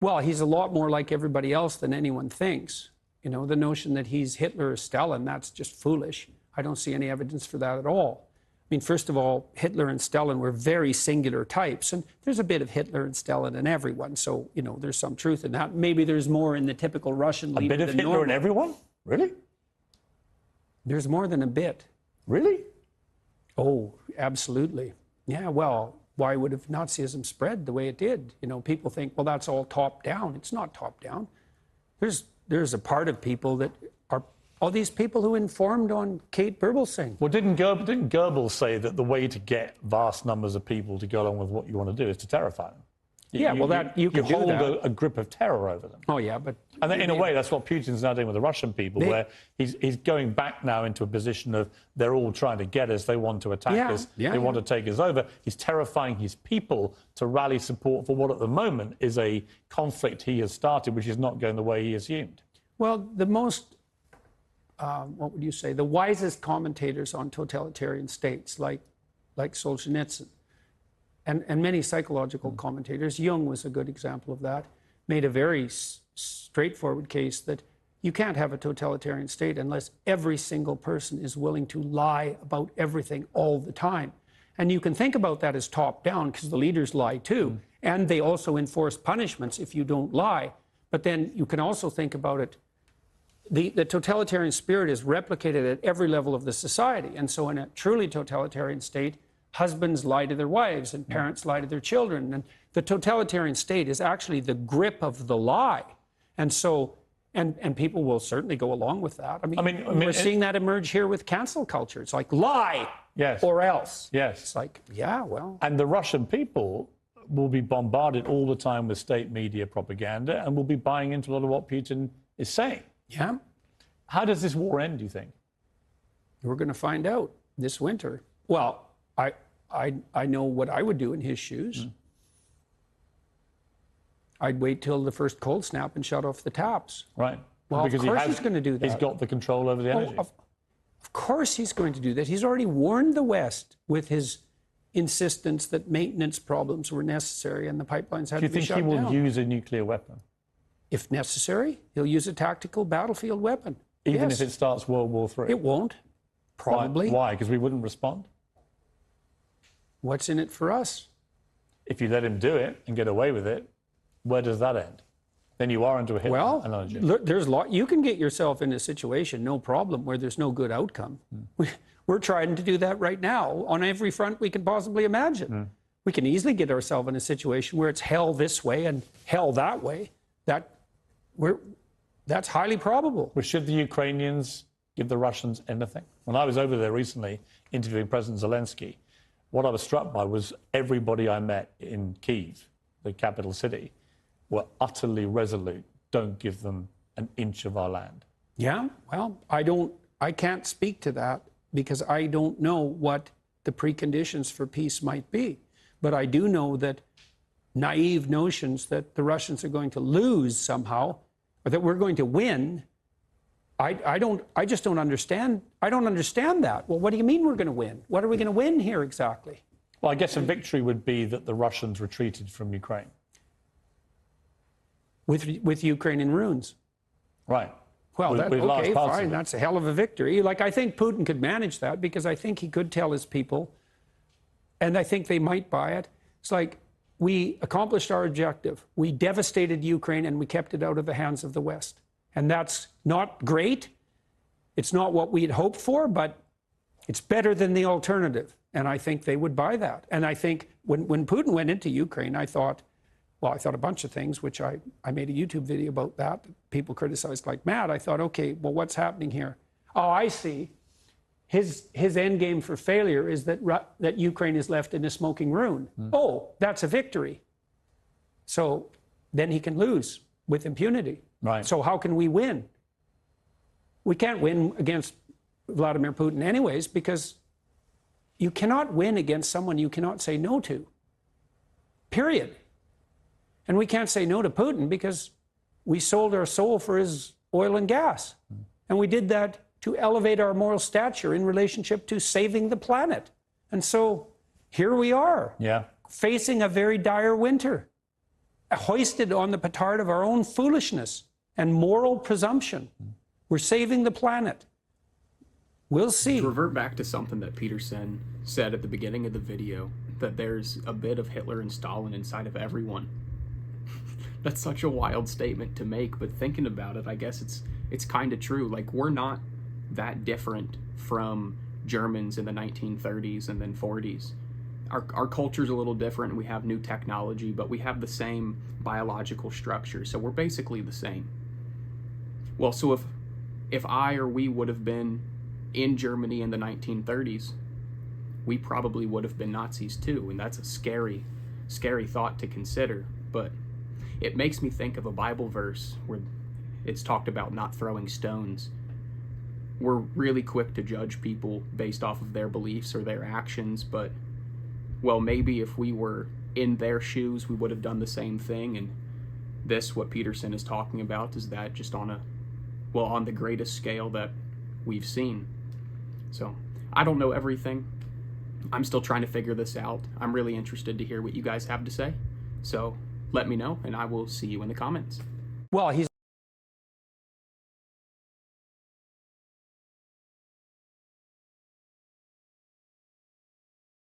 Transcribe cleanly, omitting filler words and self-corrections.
Well, he's a lot more like everybody else than anyone thinks. You know, the notion that he's Hitler or Stalin, that's just foolish. I don't see any evidence for that at all. I mean, first of all, Hitler and Stalin were very singular types, and there's a bit of Hitler and Stalin in everyone. So, you know, there's some truth in that. Maybe there's more in the typical Russian leader. A bit of Hitler in everyone? Really? There's more than a bit. Really? Oh, absolutely. Yeah, well, why would have Nazism spread the way it did? You know, people think, well, that's all top down. It's not top down. There's a part of people that are all these people who informed on Kate Berbelsing. Well, didn't Goebbels say that the way to get vast numbers of people to go along with what you want to do is to terrify them? Yeah, you can hold do a grip of terror over them. Oh, yeah, but... And in a way, that's what Putin's now doing with the Russian people, where he's going back now into a position of they're all trying to get us, they want to attack us, they want to take us over. He's terrifying his people to rally support for what at the moment is a conflict he has started, which is not going the way he assumed. Well, the most, what would you say, the wisest commentators on totalitarian states, like Solzhenitsyn, and many psychological commentators, Jung was a good example of that, made a very straightforward case that you can't have a totalitarian state unless every single person is willing to lie about everything all the time. And you can think about that as top down because the leaders lie too. And they also enforce punishments if you don't lie. But then you can also think about it. The totalitarian spirit is replicated at every level of the society. And so in a truly totalitarian state, husbands lie to their wives and parents lie to their children. And the totalitarian state is actually the grip of the lie. And so, and people will certainly go along with that. I mean we're seeing that emerge here with cancel culture. It's like lie or else. Yes. It's like, yeah, well. And the Russian people will be bombarded all the time with state media propaganda and will be buying into a lot of what Putin is saying. Yeah. How does this war end, do you think? We're going to find out this winter. Well, I know what I would do in his shoes. I'd wait till the first cold snap and shut off the taps. Right. Well, because of course he's going to do that. He's got the control over the energy. Of course he's going to do that. He's already warned the West with his insistence that maintenance problems were necessary and the pipelines had to be shut down. Do you think he will use a nuclear weapon? If necessary, he'll use a tactical battlefield weapon. Even if it starts World War III? It won't. Probably. Why? Because we wouldn't respond? What's in it for us? If you let him do it and get away with it, where does that end? Then you are into a hit analogy. Well, there's a lot. You can get yourself in a situation, no problem, where there's no good outcome. We're trying to do that right now on every front we can possibly imagine. We can easily get ourselves in a situation where it's hell this way and hell that way. That's highly probable. Well, should the Ukrainians give the Russians anything? When I was over there recently interviewing President Zelensky, what I was struck by was everybody I met in Kyiv, the capital city, were utterly resolute. Don't give them an inch of our land. Yeah, well, I can't speak to that because I don't know what the preconditions for peace might be. But I do know that naive notions that the Russians are going to lose somehow, or that we're going to win, I just don't understand. I don't understand that. Well, what do you mean we're going to win? What are we going to win here exactly? Well, I guess a victory would be that the Russians retreated from Ukraine. With Ukraine in ruins. Right. Well, okay, fine. That's a hell of a victory. Like, I think Putin could manage that because I think he could tell his people, and I think they might buy it. It's like, we accomplished our objective. We devastated Ukraine and we kept it out of the hands of the West. And that's not great. It's not what we had hoped for, but it's better than the alternative. And I think they would buy that. And I think when Putin went into Ukraine, I thought a bunch of things, which I made a YouTube video about that. People criticized like mad. I thought, okay, well, what's happening here? Oh, I see. His end game for failure is that Ukraine is left in a smoking ruin. Oh, that's a victory. So then he can lose with impunity. Right. So how can we win? We can't win against Vladimir Putin anyways, because you cannot win against someone you cannot say no to. Period. And we can't say no to Putin because we sold our soul for his oil and gas. And we did that to elevate our moral stature in relationship to saving the planet. And so here we are, facing a very dire winter. hoisted on the petard of our own foolishness and moral presumption. We're saving the planet. We'll see. To revert back to something that Peterson said at the beginning of the video, that there's a bit of Hitler and Stalin inside of everyone. That's such a wild statement to make, but thinking about it, I guess it's kind of true. Like, we're not that different from Germans in the 1930s and then 40s. Our culture's a little different. We have new technology, but we have the same biological structure, so we're basically the same. Well, so if I or we would have been in Germany in the 1930s, we probably would have been Nazis too, and that's a scary, scary thought to consider. But it makes me think of a Bible verse where it's talked about not throwing stones. We're really quick to judge people based off of their beliefs or their actions, but, well, maybe if we were in their shoes, we would have done the same thing. And this, what Peterson is talking about, is that just on the greatest scale that we've seen. So I don't know everything. I'm still trying to figure this out. I'm really interested to hear what you guys have to say. So let me know, and I will see you in the comments. Well, he's